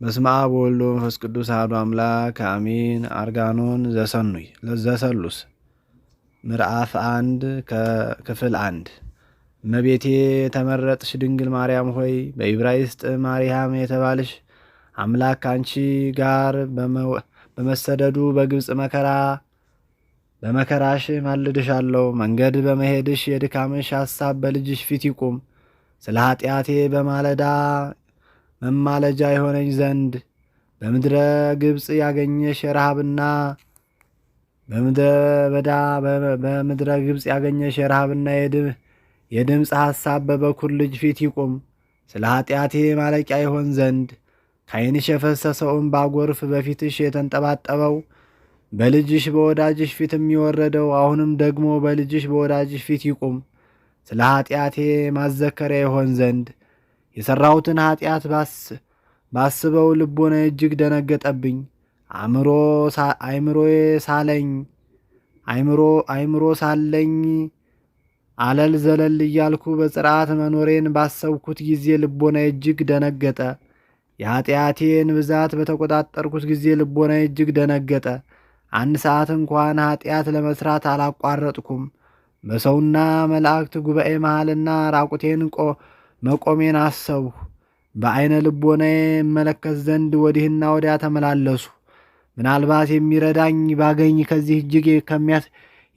በስመ አብ ወወልድ ወመንፈስ ቅዱስ አሐዱ አምላክ አሜን። አርጋኖን ዘሰኑይ ዘሰሉስ ምዕራፍ 1 ክፍል 1 እመቤቴ የተመረጥሽ ድንግል ማርያም ሆይ በዕብራይስጥ ማርያም የተባልሽ አምላክ ካንቺ ጋር በመሰደዱ በግብፅ በመከራሽ ማልድሻለሁ። መንገድ በመሄድሽ የድካምሽ ሐሳብ በልጅሽ ፊት ይቁም። ስለ ኃጢአቴ በማለዳ መማለጃ የሆነኝ ዘንድ በምድረ ግብፅ ያገኘሽ የረሃብና በምድረ ግብፅ ያገኘሽ የረሃብና የድምፅ ሐሳብ በበኩር ልጅ ፊት ይቁም። ስለ ኃጢአቴ ማለቂያ ይሆን ዘንድ ከዓይንሽ የፈሰሰው እንባ ጎርፍ በፊትሽ የተንጠባጠበው በልጅሽ በወዳጅሽ ፊት የሚወረደው አሁንም ደግሞ በልጅሽ በወዳጅሽ ፊት ይቁም። ስለ ኃጢአቴ ማዘከሪያ ይሆን ዘንድ የሠራሁትን ኃጢአት ባስበው ልቦና እጅግ ደነገጠብኝ። አእምሮ ሳለኝ አለል ዘለል እያልኩ በጽርዓት መኖሬን ባሰብኩት ጊዜ ልቦና እጅግ ደነገጠ። የኃጢአቴን ብዛት በተቆጣጠርኩት ጊዜ ልቦና እጅግ ደነገጠ። አንድ ሰዓት እንኳን ኃጢአት ለመስራት አላቋረጥኩም። በሰውና መላእክት ጉባኤ መሃልና ራቁቴን መቆሜን አሰብሁ። በዐይነ ልቦናዬ እመለከት ዘንድ ወዲህና ወዲያ ተመላለሱ። ምናልባት የሚረዳኝ ባገኝ ከዚህ እጅግ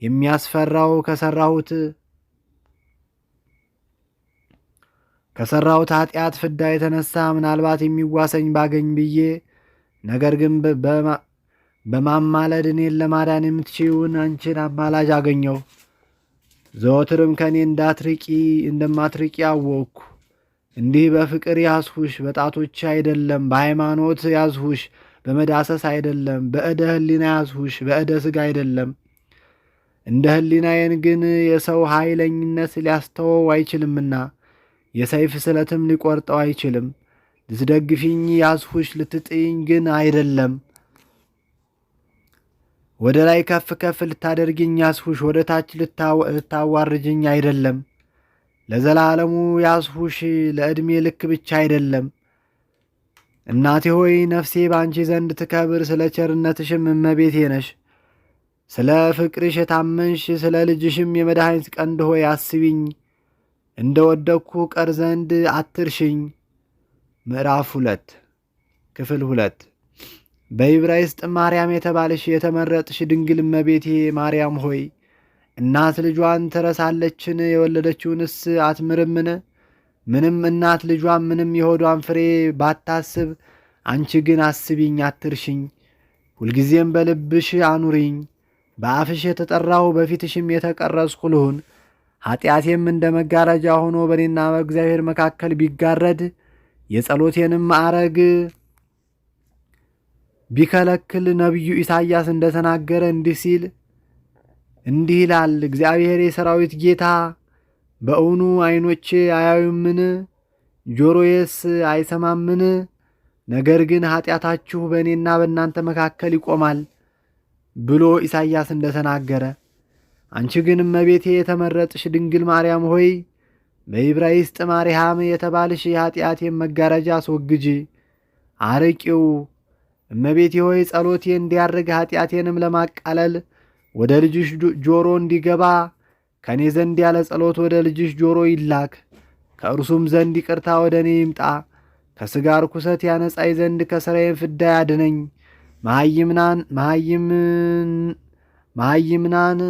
የሚያስፈራው ከሠራሁት ኃጢአት ፍዳ የተነሳ ምናልባት የሚዋሰኝ ባገኝ ብዬ፣ ነገር ግን በማማለድ እኔን ለማዳን የምትችይውን አንቺን አማላጅ አገኘሁ። ዘወትርም ከእኔ እንደማትርቂ አወቅኩ። እንዲህ በፍቅር ያዝሁሽ፣ በጣቶች አይደለም፣ በሃይማኖት ያዝሁሽ፣ በመዳሰስ አይደለም፣ በእደ ሕሊና ያዝሁሽ፣ በእደ ሥጋ አይደለም። እንደ ሕሊናዬን ግን የሰው ኃይለኝነት ሊያስተወው አይችልምና የሰይፍ ስለትም ሊቆርጠው አይችልም። ልትደግፊኝ ያዝሁሽ፣ ልትጥይኝ ግን አይደለም። ወደ ላይ ከፍ ከፍ ልታደርግኝ ያዝሁሽ፣ ወደ ታች ልታዋርጅኝ አይደለም። ለዘላለሙ ያዝሁሽ፣ ለዕድሜ ልክ ብቻ አይደለም። እናቴ ሆይ ነፍሴ በአንቺ ዘንድ ትከብር፣ ስለ ቸርነትሽም እመቤቴ ነሽ። ስለ ፍቅርሽ የታመንሽ ስለ ልጅሽም የመድኃኒት ቀንድ ሆይ አስቢኝ። እንደ ወደቅኩ ቀር ዘንድ አትርሽኝ። ምዕራፍ 2 ክፍል 2 በዕብራይስጥ ማርያም የተባልሽ የተመረጥሽ ድንግል እመቤቴ ማርያም ሆይ እናት ልጇን ትረሳለችን? የወለደችውንስ አትምርምን? ምንም እናት ልጇን ምንም የሆዷን ፍሬ ባታስብ፣ አንቺ ግን አስቢኝ፣ አትርሽኝ። ሁልጊዜም በልብሽ አኑሪኝ። በአፍሽ የተጠራሁ በፊትሽም የተቀረጽኩ ልሁን። ኃጢአቴም እንደ መጋረጃ ሆኖ በእኔና በእግዚአብሔር መካከል ቢጋረድ የጸሎቴንም ማዕረግ ቢከለክል ነቢዩ ኢሳይያስ እንደተናገረ እንዲህ ይላል። እግዚአብሔር የሰራዊት ጌታ በእውኑ ዓይኖቼ አያዩምን? ጆሮዬስ አይሰማምን? ነገር ግን ኃጢአታችሁ በእኔና በእናንተ መካከል ይቆማል ብሎ ኢሳይያስ እንደተናገረ፣ አንቺ ግን እመቤቴ የተመረጥሽ ድንግል ማርያም ሆይ በዕብራይስጥ ማርያም የተባልሽ የኃጢአቴን መጋረጃ አስወግጂ፣ አርቂው። እመቤቴ ሆይ ጸሎቴ እንዲያርግ ኃጢአቴንም ለማቃለል ወደ ልጅሽ ጆሮ እንዲገባ ከእኔ ዘንድ ያለ ጸሎት ወደ ልጅሽ ጆሮ ይላክ። ከእርሱም ዘንድ ይቅርታ ወደ እኔ ይምጣ። ከሥጋ ርኩሰት ያነጻይ ዘንድ ከሥራዬን ፍዳ ያድነኝ። መሃይምናን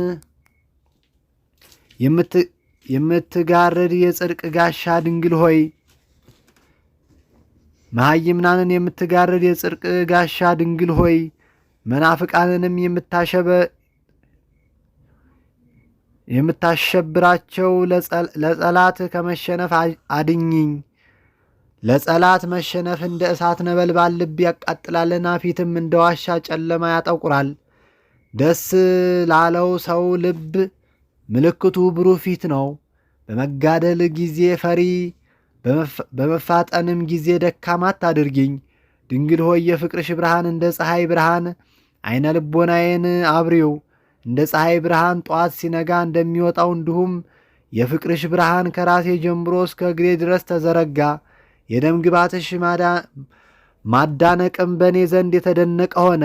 የምትጋርድ የጽድቅ ጋሻ ድንግል ሆይ መሃይምናንን የምትጋርድ የጽድቅ ጋሻ ድንግል ሆይ መናፍቃንንም የምታሸብራቸው ለጸላት ከመሸነፍ አድኝኝ። ለጸላት መሸነፍ እንደ እሳት ነበልባል ልብ ያቃጥላልና ፊትም እንደ ዋሻ ጨለማ ያጠቁራል። ደስ ላለው ሰው ልብ ምልክቱ ብሩህ ፊት ነው። በመጋደል ጊዜ ፈሪ፣ በመፋጠንም ጊዜ ደካማ አታድርጊኝ። ድንግል ሆይ የፍቅርሽ ብርሃን እንደ ፀሐይ ብርሃን ዓይነ ልቦናዬን አብሪው። እንደ ፀሐይ ብርሃን ጠዋት ሲነጋ እንደሚወጣው እንዲሁም የፍቅርሽ ብርሃን ከራሴ ጀምሮ እስከ እግሬ ድረስ ተዘረጋ። የደም ግባትሽ ማዳነቅም በእኔ ዘንድ የተደነቀ ሆነ።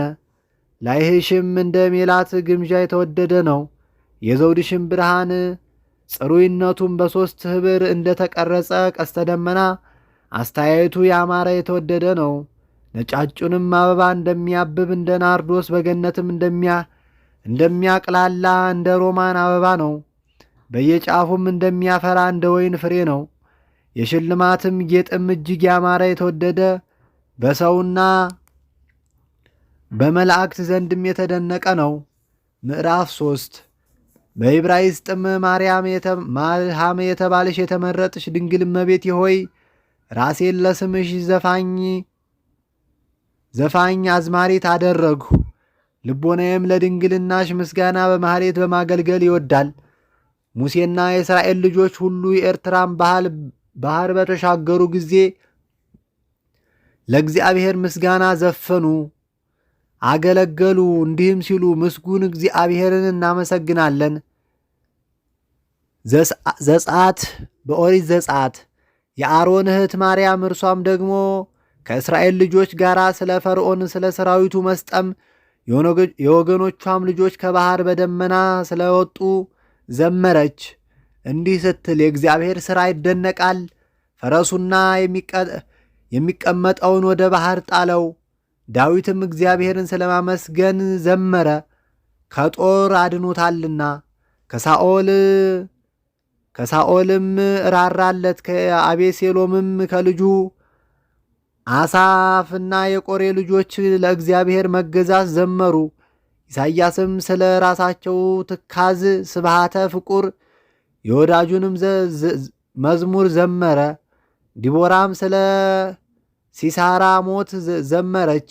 ላይህሽም እንደ ሜላት ግምጃ የተወደደ ነው። የዘውድሽም ብርሃን ጽሩይነቱም በሦስት ኅብር እንደ ተቀረጸ ቀስተ ደመና አስተያየቱ ያማረ የተወደደ ነው። ነጫጩንም አበባ እንደሚያብብ እንደ ናርዶስ በገነትም እንደሚያቅላላ እንደ ሮማን አበባ ነው። በየጫፉም እንደሚያፈራ እንደ ወይን ፍሬ ነው። የሽልማትም ጌጥም እጅግ ያማረ የተወደደ በሰውና በመላእክት ዘንድም የተደነቀ ነው። ምዕራፍ 3 በዕብራይስጥም ማርያም የተባለሽ የተመረጥሽ ድንግል እመቤቴ ሆይ ራሴን ለስምሽ ዘፋኝ አዝማሪት አደረግሁ። ልቦናዬም ለድንግልናሽ ምስጋና በማህሌት በማገልገል ይወዳል። ሙሴና የእስራኤል ልጆች ሁሉ የኤርትራን ባህር በተሻገሩ ጊዜ ለእግዚአብሔር ምስጋና ዘፈኑ፣ አገለገሉ። እንዲህም ሲሉ ምስጉን እግዚአብሔርን እናመሰግናለን። ዘጸአት በኦሪት ዘጸአት የአሮን እህት ማርያም እርሷም ደግሞ ከእስራኤል ልጆች ጋር ስለ ፈርዖን ስለ ሰራዊቱ መስጠም የወገኖቿም ልጆች ከባህር በደመና ስለወጡ ዘመረች። እንዲህ ስትል የእግዚአብሔር ሥራ ይደነቃል። ፈረሱና የሚቀመጠውን ወደ ባህር ጣለው። ዳዊትም እግዚአብሔርን ስለማመስገን ዘመረ፣ ከጦር አድኖታልና። ከሳኦልም ራራለት። ከአቤሴሎምም ከልጁ አሳፍና የቆሬ ልጆች ለእግዚአብሔር መገዛት ዘመሩ። ኢሳይያስም ስለ ራሳቸው ትካዝ ስብሃተ ፍቁር የወዳጁንም መዝሙር ዘመረ። ዲቦራም ስለ ሲሳራ ሞት ዘመረች።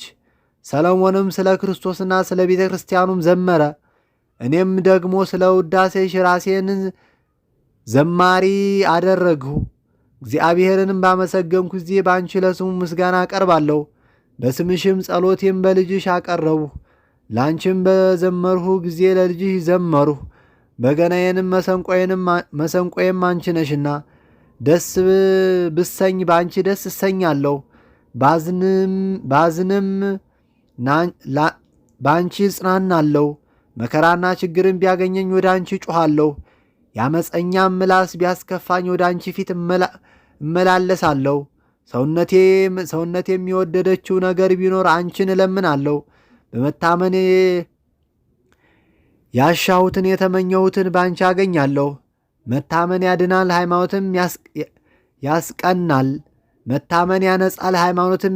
ሰሎሞንም ስለ ክርስቶስና ስለ ቤተ ክርስቲያኑም ዘመረ። እኔም ደግሞ ስለ ውዳሴሽ ራሴን ዘማሪ አደረግሁ። እግዚአብሔርንም ባመሰገንኩ ጊዜ በአንቺ ለስሙ ምስጋና አቀርባለሁ። በስምሽም ጸሎቴም በልጅሽ አቀረብሁ። ላንቺም በዘመርሁ ጊዜ ለልጅሽ ዘመርሁ። በገናዬንም መሰንቆዬም አንቺ ነሽና ደስ ብሰኝ በአንቺ ደስ እሰኛለሁ። ባዝንም በአንቺ እጽናናለሁ። መከራና ችግርን ቢያገኘኝ ወደ አንቺ ጮኻለሁ። የአመፀኛም ምላስ ቢያስከፋኝ ወደ አንቺ ፊት እመላለሳለሁ። ሰውነቴ የሚወደደችው ነገር ቢኖር አንቺን እለምናለሁ። በመታመን ያሻሁትን የተመኘሁትን ባንቺ አገኛለሁ። መታመን ያድናል፣ ሃይማኖትም ያስቀናል። መታመን ያነጻል፣ ሃይማኖትም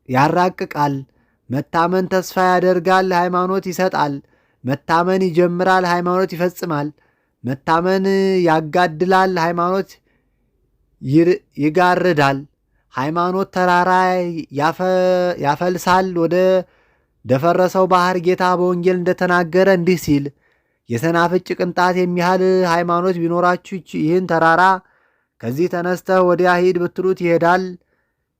ያራቅቃል። መታመን ተስፋ ያደርጋል፣ ሃይማኖት ይሰጣል። መታመን ይጀምራል፣ ሃይማኖት ይፈጽማል። መታመን ያጋድላል፣ ሃይማኖት ይጋርዳል። ሃይማኖት ተራራ ያፈልሳል። ወደ ደፈረሰው ባህር ጌታ በወንጌል እንደተናገረ እንዲህ ሲል የሰናፍጭ ቅንጣት የሚያህል ሃይማኖት ቢኖራችሁ ይህን ተራራ ከዚህ ተነስተህ ወዲያ ሂድ ብትሉት ይሄዳል።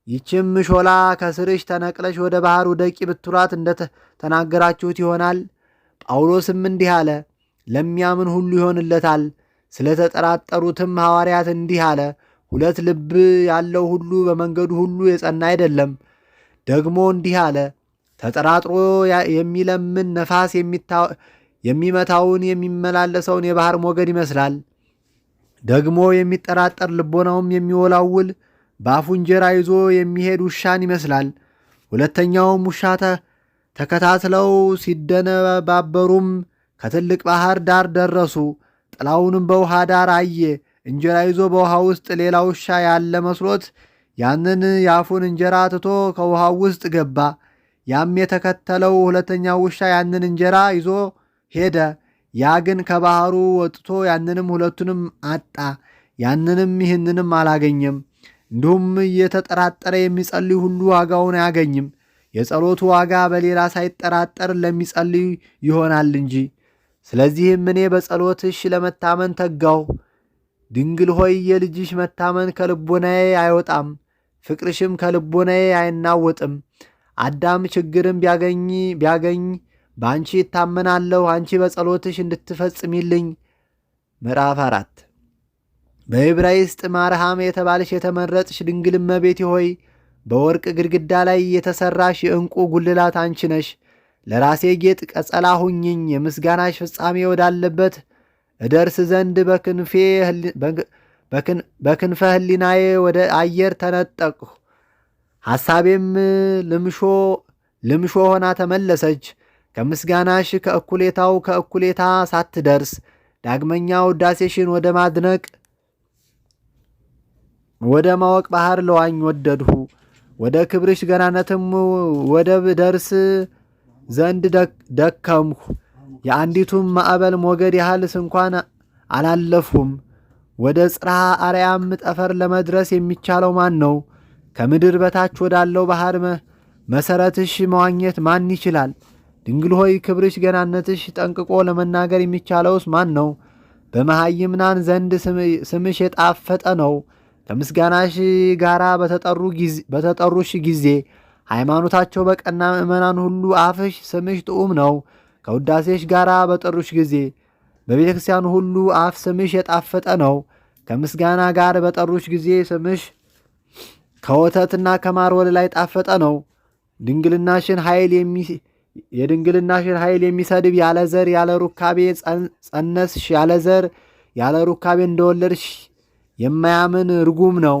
ይችም ሾላ ከስርሽ ተነቅለሽ ወደ ባህር ውደቂ ብትሏት እንደተናገራችሁት ይሆናል። ጳውሎስም እንዲህ አለ፣ ለሚያምን ሁሉ ይሆንለታል። ስለተጠራጠሩትም ሐዋርያት እንዲህ አለ፣ ሁለት ልብ ያለው ሁሉ በመንገዱ ሁሉ የጸና አይደለም። ደግሞ እንዲህ አለ፣ ተጠራጥሮ የሚለምን ነፋስ የሚመታውን የሚመላለሰውን የባህር ሞገድ ይመስላል። ደግሞ የሚጠራጠር ልቦናውም የሚወላውል በአፉ እንጀራ ይዞ የሚሄድ ውሻን ይመስላል። ሁለተኛውም ውሻ ተከታትለው ሲደነባበሩም ከትልቅ ባህር ዳር ደረሱ። ጥላውንም በውሃ ዳር አየ። እንጀራ ይዞ በውሃ ውስጥ ሌላ ውሻ ያለ መስሎት ያንን የአፉን እንጀራ ትቶ ከውሃው ውስጥ ገባ። ያም የተከተለው ሁለተኛው ውሻ ያንን እንጀራ ይዞ ሄደ። ያ ግን ከባህሩ ወጥቶ ያንንም ሁለቱንም አጣ። ያንንም ይህንንም አላገኘም። እንዲሁም እየተጠራጠረ የሚጸልይ ሁሉ ዋጋውን አያገኝም። የጸሎቱ ዋጋ በሌላ ሳይጠራጠር ለሚጸልይ ይሆናል እንጂ። ስለዚህም እኔ በጸሎትሽ ለመታመን ተጋሁ። ድንግል ሆይ የልጅሽ መታመን ከልቦናዬ አይወጣም፣ ፍቅርሽም ከልቦናዬ አይናወጥም። አዳም ችግርን ቢያገኝ በአንቺ ይታመናለሁ፣ አንቺ በጸሎትሽ እንድትፈጽሚልኝ። ምዕራፍ 4 በዕብራይስጥ ማርያም የተባልሽ የተመረጥሽ ድንግል እመቤቴ ሆይ በወርቅ ግድግዳ ላይ የተሠራሽ የዕንቁ ጉልላት አንቺ ነሽ። ለራሴ ጌጥ ቀጸላ ሁኝኝ። የምስጋናሽ ፍጻሜ ወዳለበት እደርስ ዘንድ በክንፈ ሕሊናዬ ወደ አየር ተነጠቅሁ። ሐሳቤም ልምሾ ሆና ተመለሰች። ከምስጋናሽ ከእኩሌታ ሳትደርስ ዳግመኛ ውዳሴሽን ወደ ማድነቅ ወደ ማወቅ ባህር ለዋኝ ወደድሁ። ወደ ክብርሽ ገናነትም ወደብ ደርስ ዘንድ ደከምሁ። የአንዲቱም ማዕበል ሞገድ ያህልስ እንኳን አላለፍሁም። ወደ ጽርሐ አርያም ጠፈር ለመድረስ የሚቻለው ማን ነው? ከምድር በታች ወዳለው ባህር መሠረትሽ መዋኘት ማን ይችላል? ድንግል ሆይ ክብርሽ ገናነትሽ ጠንቅቆ ለመናገር የሚቻለውስ ማን ነው? በመሃይምናን ዘንድ ስምሽ የጣፈጠ ነው። ከምስጋናሽ ጋራ በተጠሩሽ ጊዜ ሃይማኖታቸው በቀና ምእመናን ሁሉ አፍሽ ስምሽ ጥዑም ነው። ከውዳሴሽ ጋራ በጠሩሽ ጊዜ በቤተ ክርስቲያኑ ሁሉ አፍ ስምሽ የጣፈጠ ነው። ከምስጋና ጋር በጠሩሽ ጊዜ ስምሽ ከወተትና ከማር ወለላ የጣፈጠ ነው። የድንግልናሽን ኃይል የሚሰድብ ያለ ዘር ያለ ሩካቤ ጸነስሽ፣ ያለ ዘር ያለ ሩካቤ እንደወለድሽ የማያምን ርጉም ነው።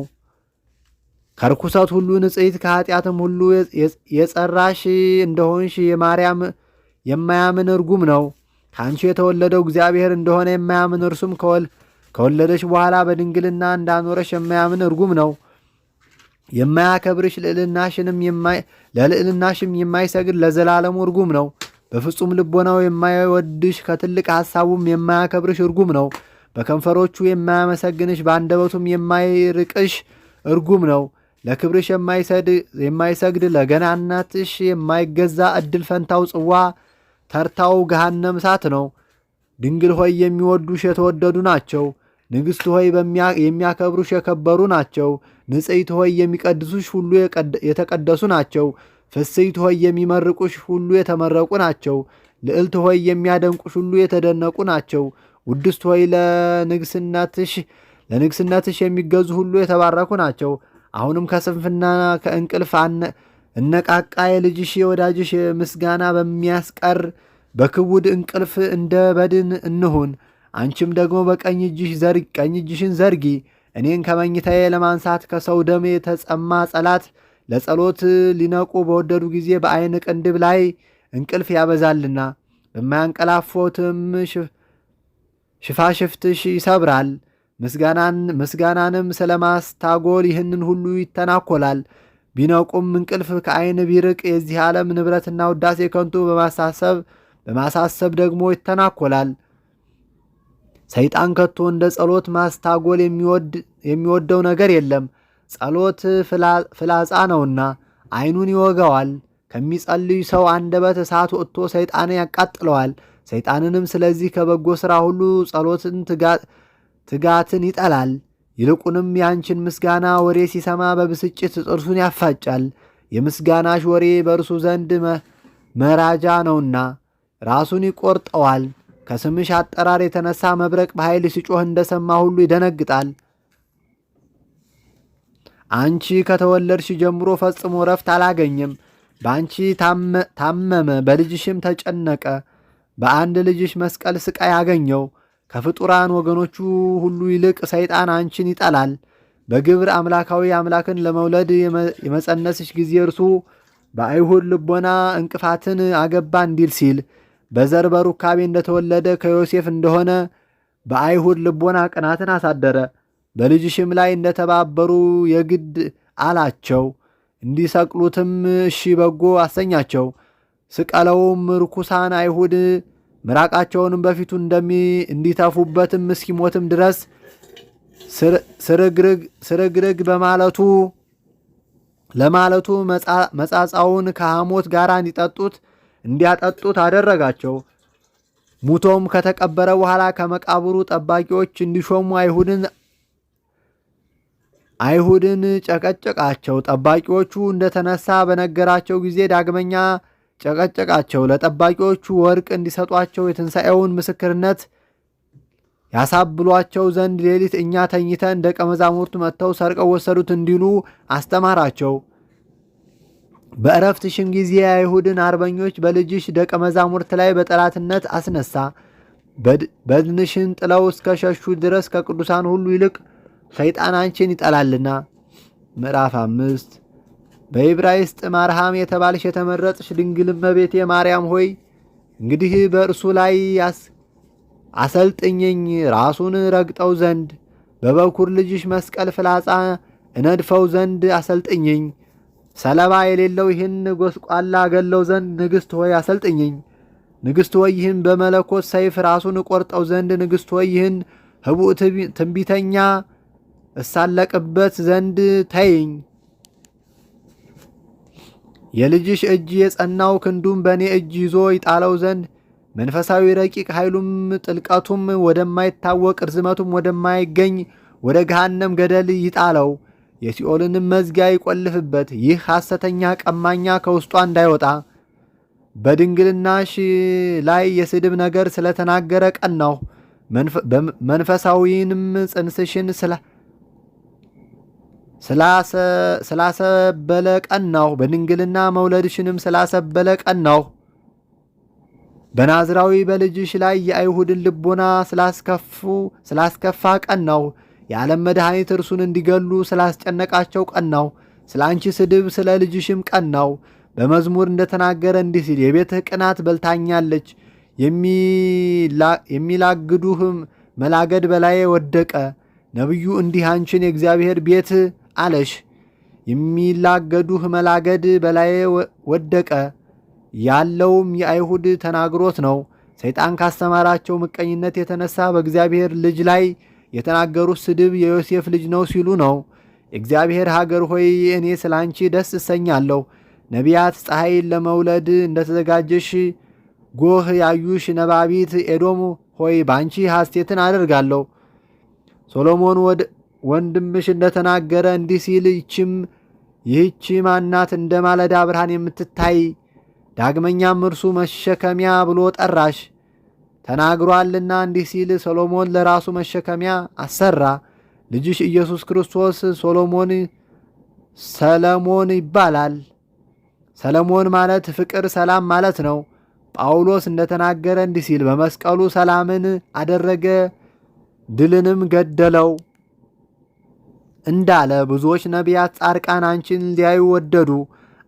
ከርኩሰት ሁሉ ንጽሕት ከኃጢአትም ሁሉ የጸራሽ እንደሆንሽ የማርያም የማያምን ርጉም ነው። ከአንቺ የተወለደው እግዚአብሔር እንደሆነ የማያምን እርሱም ከወለደሽ በኋላ በድንግልና እንዳኖረሽ የማያምን ርጉም ነው። የማያከብርሽ ለልዕልናሽም የማይሰግድ ለዘላለሙ ርጉም ነው። በፍጹም ልቦናው የማይወድሽ ከትልቅ ሐሳቡም የማያከብርሽ ርጉም ነው። በከንፈሮቹ የማያመሰግንሽ በአንደበቱም የማይርቅሽ ርጉም ነው። ለክብርሽ የማይሰግድ ለገናናትሽ የማይገዛ ዕድል ፈንታው ጽዋ ተርታው ገሃነም እሳት ነው። ድንግል ሆይ የሚወዱሽ የተወደዱ ናቸው። ንግሥት ሆይ የሚያከብሩሽ የከበሩ ናቸው። ንጽሕት ሆይ የሚቀድሱሽ ሁሉ የተቀደሱ ናቸው። ፍስሕት ሆይ የሚመርቁሽ ሁሉ የተመረቁ ናቸው። ልዕልት ሆይ የሚያደንቁሽ ሁሉ የተደነቁ ናቸው። ውድስት ሆይ ለንግስነትሽ የሚገዙ ሁሉ የተባረኩ ናቸው። አሁንም ከስንፍና ከእንቅልፍ እነቃቃ የልጅሽ የወዳጅሽ ምስጋና በሚያስቀር በክቡድ እንቅልፍ እንደ በድን እንሁን። አንቺም ደግሞ ቀኝ እጅሽን ዘርጊ። እኔን ከመኝታዬ ለማንሳት ከሰው ደም የተጸማ ጸላት ለጸሎት ሊነቁ በወደዱ ጊዜ በዐይን ቅንድብ ላይ እንቅልፍ ያበዛልና በማያንቀላፎትም ሽፋሽፍትሽ ይሰብራል። ምስጋናንም ስለማስታጎል ይህንን ሁሉ ይተናኮላል። ቢነቁም እንቅልፍ ከዐይን ቢርቅ የዚህ ዓለም ንብረትና ውዳሴ ከንቱ በማሳሰብ ደግሞ ይተናኮላል። ሰይጣን ከቶ እንደ ጸሎት ማስታጎል የሚወደው ነገር የለም። ጸሎት ፍላጻ ነውና ዐይኑን ይወጋዋል። ከሚጸልይ ሰው አንደበት እሳት ወጥቶ ሰይጣንን ያቃጥለዋል። ሰይጣንንም ስለዚህ ከበጎ ሥራ ሁሉ ጸሎትን ትጋትን ይጠላል። ይልቁንም ያንቺን ምስጋና ወሬ ሲሰማ በብስጭት ጥርሱን ያፋጫል። የምስጋናሽ ወሬ በእርሱ ዘንድ መራጃ ነውና ራሱን ይቆርጠዋል። ከስምሽ አጠራር የተነሳ መብረቅ በኃይል ሲጮህ እንደሰማ ሁሉ ይደነግጣል። አንቺ ከተወለድሽ ጀምሮ ፈጽሞ ረፍት አላገኘም። በአንቺ ታመመ፣ በልጅሽም ተጨነቀ። በአንድ ልጅሽ መስቀል ስቃይ አገኘው። ከፍጡራን ወገኖቹ ሁሉ ይልቅ ሰይጣን አንቺን ይጠላል። በግብር አምላካዊ አምላክን ለመውለድ የመጸነስሽ ጊዜ እርሱ በአይሁድ ልቦና እንቅፋትን አገባ እንዲል ሲል በዘር በሩካቤ እንደተወለደ ከዮሴፍ እንደሆነ በአይሁድ ልቦና ቅናትን አሳደረ። በልጅሽም ላይ እንደተባበሩ የግድ አላቸው። እንዲሰቅሉትም እሺ በጎ አሰኛቸው። ስቀለውም ርኩሳን አይሁድ ምራቃቸውንም በፊቱ እንዲተፉበትም እስኪሞትም ድረስ ስርግርግ ለማለቱ መጻጻውን ከሐሞት ጋር እንዲያጠጡት አደረጋቸው። ሙቶም ከተቀበረ በኋላ ከመቃብሩ ጠባቂዎች እንዲሾሙ አይሁድን ጨቀጨቃቸው። ጠባቂዎቹ እንደተነሳ በነገራቸው ጊዜ ዳግመኛ ጨቀጨቃቸው። ለጠባቂዎቹ ወርቅ እንዲሰጧቸው የትንሣኤውን ምስክርነት ያሳብሏቸው ዘንድ ሌሊት እኛ ተኝተን ደቀ መዛሙርቱ መጥተው ሰርቀው ወሰዱት እንዲሉ አስተማራቸው። በእረፍትሽም ጊዜ የአይሁድን አርበኞች በልጅሽ ደቀ መዛሙርት ላይ በጠላትነት አስነሳ። በድንሽን ጥለው እስከ ሸሹ ድረስ ከቅዱሳን ሁሉ ይልቅ ሰይጣን አንቺን ይጠላልና። ምዕራፍ 5 በዕብራይስጥ ማርያም የተባልሽ የተመረጥሽ ድንግል እመቤቴ ማርያም ሆይ እንግዲህ በእርሱ ላይ አሰልጥኝኝ፣ ራሱን ረግጠው ዘንድ በበኩር ልጅሽ መስቀል ፍላጻ እነድፈው ዘንድ አሰልጥኝኝ። ሰለባ የሌለው ይህን ጎስቋላ ገለው ዘንድ ንግሥት ሆይ አሰልጥኝኝ። ንግሥት ሆይ ይህን በመለኮት ሰይፍ ራሱን ቆርጠው ዘንድ ንግሥት ሆይ ይህን ህቡዕ ትንቢተኛ እሳለቅበት ዘንድ ተይኝ። የልጅሽ እጅ የጸናው ክንዱም በእኔ እጅ ይዞ ይጣለው ዘንድ መንፈሳዊ ረቂቅ ኃይሉም ጥልቀቱም ወደማይታወቅ ርዝመቱም ወደማይገኝ ወደ ገሃነም ገደል ይጣለው። የሲኦልንም መዝጊያ ይቆልፍበት። ይህ ሐሰተኛ ቀማኛ ከውስጧ እንዳይወጣ። በድንግልናሽ ላይ የስድብ ነገር ስለተናገረ ቀናሁ። መንፈሳዊንም ጽንስሽን ስላሰበለ ቀናሁ። በድንግልና መውለድሽንም ስላሰበለ ቀናሁ። በናዝራዊ በልጅሽ ላይ የአይሁድን ልቦና ስላስከፋ ቀናሁ። የዓለም መድኃኒት እርሱን እንዲገሉ ስላስጨነቃቸው ቀናሁ። ስለ አንቺ ስድብ ስለ ልጅሽም ቀናሁ። በመዝሙር እንደተናገረ እንዲህ ሲል የቤትህ ቅናት በልታኛለች፣ የሚላግዱህ መላገድ በላዬ ወደቀ። ነቢዩ እንዲህ አንቺን የእግዚአብሔር ቤት አለሽ፣ የሚላገዱህ መላገድ በላዬ ወደቀ ያለውም የአይሁድ ተናግሮት ነው። ሰይጣን ካስተማራቸው ምቀኝነት የተነሳ በእግዚአብሔር ልጅ ላይ የተናገሩት ስድብ የዮሴፍ ልጅ ነው ሲሉ ነው። የእግዚአብሔር ሀገር ሆይ እኔ ስለ አንቺ ደስ እሰኛለሁ። ነቢያት ፀሐይን ለመውለድ እንደተዘጋጀሽ ጎህ ያዩሽ ነባቢት ኤዶም ሆይ ባንቺ ሐሴትን አደርጋለሁ። ሶሎሞን ወንድምሽ እንደተናገረ እንዲህ ሲል ይህች ማናት እንደ ማለዳ ብርሃን የምትታይ? ዳግመኛም እርሱ መሸከሚያ ብሎ ጠራሽ ተናግሯልና እንዲህ ሲል ሰሎሞን ለራሱ መሸከሚያ አሰራ። ልጅሽ ኢየሱስ ክርስቶስ ሰለሞን ይባላል። ሰለሞን ማለት ፍቅር፣ ሰላም ማለት ነው። ጳውሎስ እንደተናገረ እንዲህ ሲል በመስቀሉ ሰላምን አደረገ፣ ድልንም ገደለው እንዳለ ብዙዎች ነቢያት፣ ጻድቃን አንቺን ሊያዩ ወደዱ፣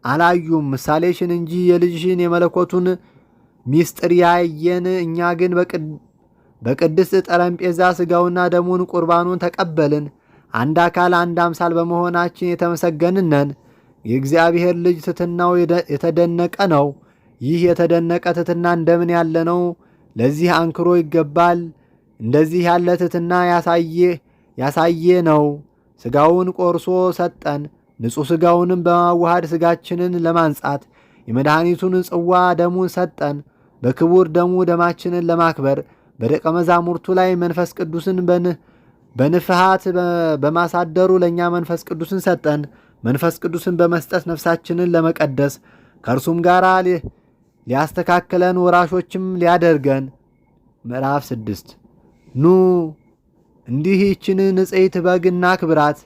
አላዩም፣ ምሳሌሽን እንጂ የልጅሽን የመለኮቱን ሚስጥር ያየን። እኛ ግን በቅድስት ጠረጴዛ ሥጋውና ደሙን ቁርባኑን ተቀበልን። አንድ አካል አንድ አምሳል በመሆናችን የተመሰገንን ነን። የእግዚአብሔር ልጅ ትሕትናው የተደነቀ ነው። ይህ የተደነቀ ትሕትና እንደምን ያለ ነው! ለዚህ አንክሮ ይገባል። እንደዚህ ያለ ትሕትና ያሳየ ነው። ሥጋውን ቆርሶ ሰጠን። ንጹሕ ሥጋውንም በማዋሃድ ሥጋችንን ለማንጻት የመድኃኒቱን ጽዋ ደሙን ሰጠን። በክቡር ደሙ ደማችንን ለማክበር በደቀ መዛሙርቱ ላይ መንፈስ ቅዱስን በንፍሃት በማሳደሩ ለእኛ መንፈስ ቅዱስን ሰጠን። መንፈስ ቅዱስን በመስጠት ነፍሳችንን ለመቀደስ ከእርሱም ጋር ሊያስተካክለን ወራሾችም ሊያደርገን። ምዕራፍ 6 ኑ እንዲህ ይችን ንጽሕት በግ እናክብራት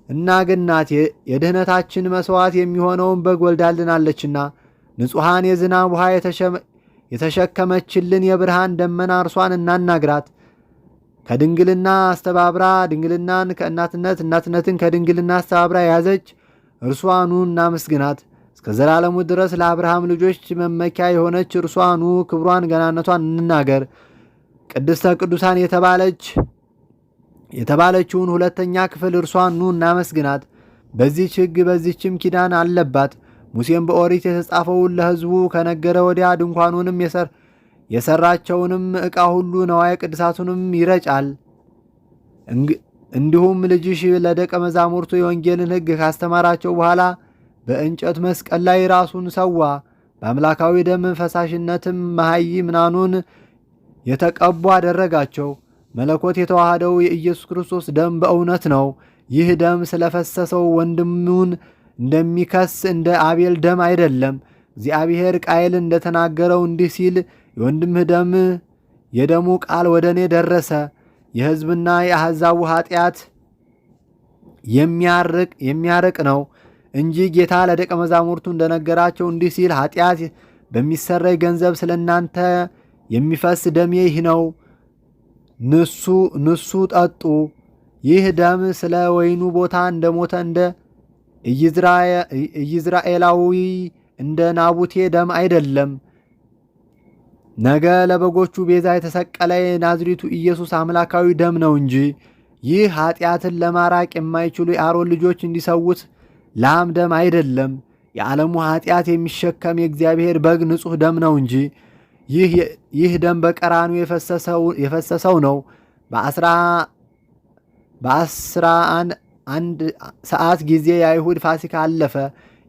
እናግናት። የድኅነታችን መሥዋዕት የሚሆነውን በግ ወልዳልናለችና። ንጹሐን የዝናብ ውሃ የተሸከመችልን የብርሃን ደመና እርሷን እናናግራት። ከድንግልና አስተባብራ ድንግልናን ከእናትነት እናትነትን ከድንግልና አስተባብራ የያዘች እርሷ ኑ እናመስግናት። እስከ ዘላለሙ ድረስ ለአብርሃም ልጆች መመኪያ የሆነች እርሷ ኑ ክብሯን ገናነቷን እንናገር። ቅድስተ ቅዱሳን የተባለችውን ሁለተኛ ክፍል እርሷን ኑ እናመስግናት። በዚህች ሕግ በዚህችም ኪዳን አለባት። ሙሴም በኦሪት የተጻፈውን ለሕዝቡ ከነገረ ወዲያ ድንኳኑንም የሰራቸውንም ዕቃ ሁሉ ነዋየ ቅድሳቱንም ይረጫል። እንዲሁም ልጅሽ ለደቀ መዛሙርቱ የወንጌልን ሕግ ካስተማራቸው በኋላ በእንጨት መስቀል ላይ ራሱን ሰዋ። በአምላካዊ ደም ፈሳሽነትም መሃይምናኑን የተቀቡ አደረጋቸው። መለኮት የተዋሃደው የኢየሱስ ክርስቶስ ደም በእውነት ነው። ይህ ደም ስለፈሰሰው ወንድሙን እንደሚከስ እንደ አቤል ደም አይደለም። እግዚአብሔር ቃየል እንደተናገረው እንዲህ ሲል የወንድምህ ደም የደሙ ቃል ወደ እኔ ደረሰ። የሕዝብና የአሕዛቡ ኃጢአት የሚያርቅ ነው። እንጂ ጌታ ለደቀ መዛሙርቱ እንደነገራቸው እንዲህ ሲል ኃጢአት በሚሰረይ ገንዘብ ስለ እናንተ የሚፈስ ደሜ ይህ ነው፣ ንሱ ጠጡ። ይህ ደም ስለ ወይኑ ቦታ እንደ ሞተ እንደ ኢይዝራኤላዊ እንደ ናቡቴ ደም አይደለም። ነገ ለበጎቹ ቤዛ የተሰቀለ የናዝሬቱ ኢየሱስ አምላካዊ ደም ነው እንጂ። ይህ ኃጢአትን ለማራቅ የማይችሉ የአሮን ልጆች እንዲሰዉት ላም ደም አይደለም። የዓለሙ ኃጢአት የሚሸከም የእግዚአብሔር በግ ንጹሕ ደም ነው እንጂ። ይህ ደም በቀራንዮ የፈሰሰው ነው። በ11 ሰዓት ጊዜ የአይሁድ ፋሲካ አለፈ።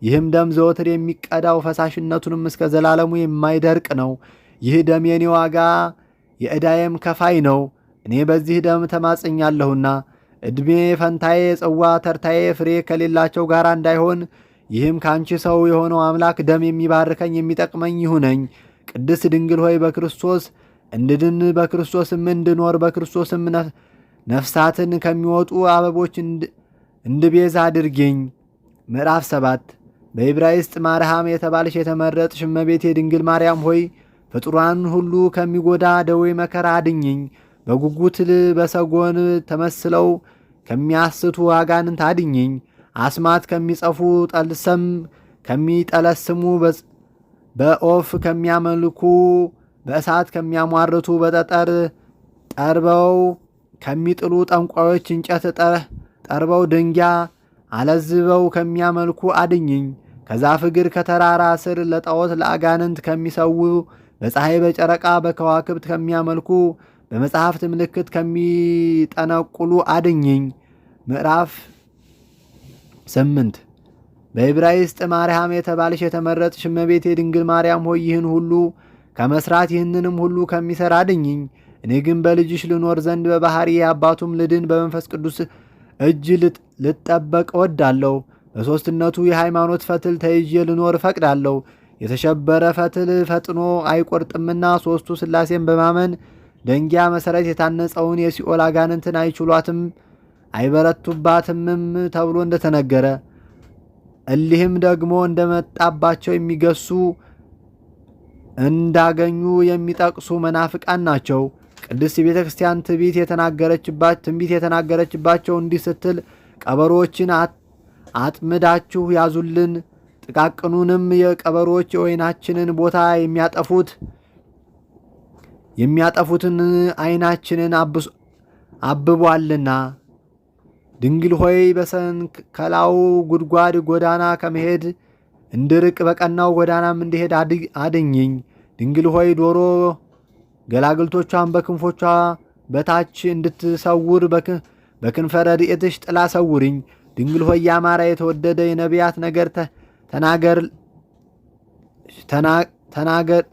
ይህም ደም ዘወትር የሚቀዳው ፈሳሽነቱንም እስከ ዘላለሙ የማይደርቅ ነው። ይህ ደም የኔ ዋጋ የዕዳዬም ከፋይ ነው። እኔ በዚህ ደም ተማጽኛለሁና ዕድሜ ፈንታዬ ጽዋ ተርታዬ ፍሬ ከሌላቸው ጋር እንዳይሆን ይህም ካንቺ ሰው የሆነው አምላክ ደም የሚባርከኝ የሚጠቅመኝ ይሁነኝ። ቅድስት ድንግል ሆይ በክርስቶስ እንድድን በክርስቶስም እንድኖር በክርስቶስም ነፍሳትን ከሚወጡ አበቦች እንድቤዛ አድርጊኝ። ምዕራፍ 7 በዕብራይስጥ ማርያም የተባለች የተመረጥሽ እመቤቴ ድንግል ማርያም ሆይ ፍጡራን ሁሉ ከሚጎዳ ደዌ መከራ አድኝኝ። በጉጉት በሰጎን ተመስለው ከሚያስቱ አጋንንት አድኝኝ። አስማት ከሚጸፉ ጠልሰም ከሚጠለስሙ በኦፍ ከሚያመልኩ በእሳት ከሚያሟርቱ በጠጠር ጠርበው ከሚጥሉ ጠንቋዮች እንጨት ጠርበው ድንጊያ አለዝበው ከሚያመልኩ አድኝኝ። ከዛፍ እግር ከተራራ ስር ለጣዖት ለአጋንንት ከሚሰዉ በፀሐይ በጨረቃ በከዋክብት ከሚያመልኩ በመጽሐፍት ምልክት ከሚጠነቁሉ አድኝኝ። ምዕራፍ 8 በዕብራይስጥ ማርያም የተባለች የተመረጥሽ እመቤቴ ድንግል ማርያም ሆይ ይህን ሁሉ ከመስራት ይህንንም ሁሉ ከሚሰራ አድኝኝ። እኔ ግን በልጅሽ ልኖር ዘንድ በባህሪ አባቱም ልድን በመንፈስ ቅዱስ እጅ ልጠበቅ እወዳለሁ። በሦስትነቱ የሃይማኖት ፈትል ተይዤ ልኖር እፈቅዳለሁ። የተሸበረ ፈትል ፈጥኖ አይቆርጥምና ሦስቱ ሥላሴን በማመን ደንጊያ መሠረት የታነጸውን የሲኦል አጋንንትን አይችሏትም አይበረቱባትምም ተብሎ እንደተነገረ እሊህም ደግሞ እንደመጣባቸው የሚገሱ እንዳገኙ የሚጠቅሱ መናፍቃን ናቸው። ቅድስት ቤተ ክርስቲያን ትንቢት የተናገረችባቸው እንዲህ ስትል ቀበሮዎችን አጥምዳችሁ ያዙልን፣ ጥቃቅኑንም የቀበሮዎች የወይናችንን ቦታ የሚያጠፉትን ዓይናችንን አብቧልና። ድንግል ሆይ በሰንከላው ጉድጓድ ጎዳና ከመሄድ እንድርቅ በቀናው ጎዳናም እንዲሄድ አድኝኝ። ድንግል ሆይ ዶሮ ገላግልቶቿን በክንፎቿ በታች እንድትሰውር በክንፈ ረድኤትሽ ጥላ ሰውርኝ። ድንግል ሆይ ያማረ የተወደደ የነቢያት ነገር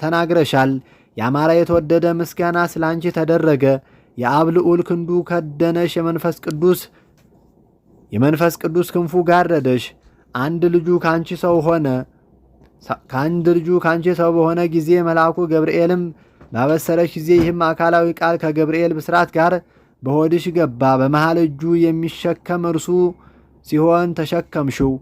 ተናግረሻል። ያማረ የተወደደ ምስጋና ስላንቺ ተደረገ። የአብ ልዑል ክንዱ ከደነሽ፣ የመንፈስ ቅዱስ ክንፉ ጋረደሽ። አንድ ልጁ ካንቺ ሰው በሆነ ጊዜ መልአኩ ገብርኤልም ባበሰረሽ ጊዜ ይህም አካላዊ ቃል ከገብርኤል ብስራት ጋር በሆድሽ ገባ። በመሃል እጁ የሚሸከም እርሱ ሲሆን ተሸከምሽው።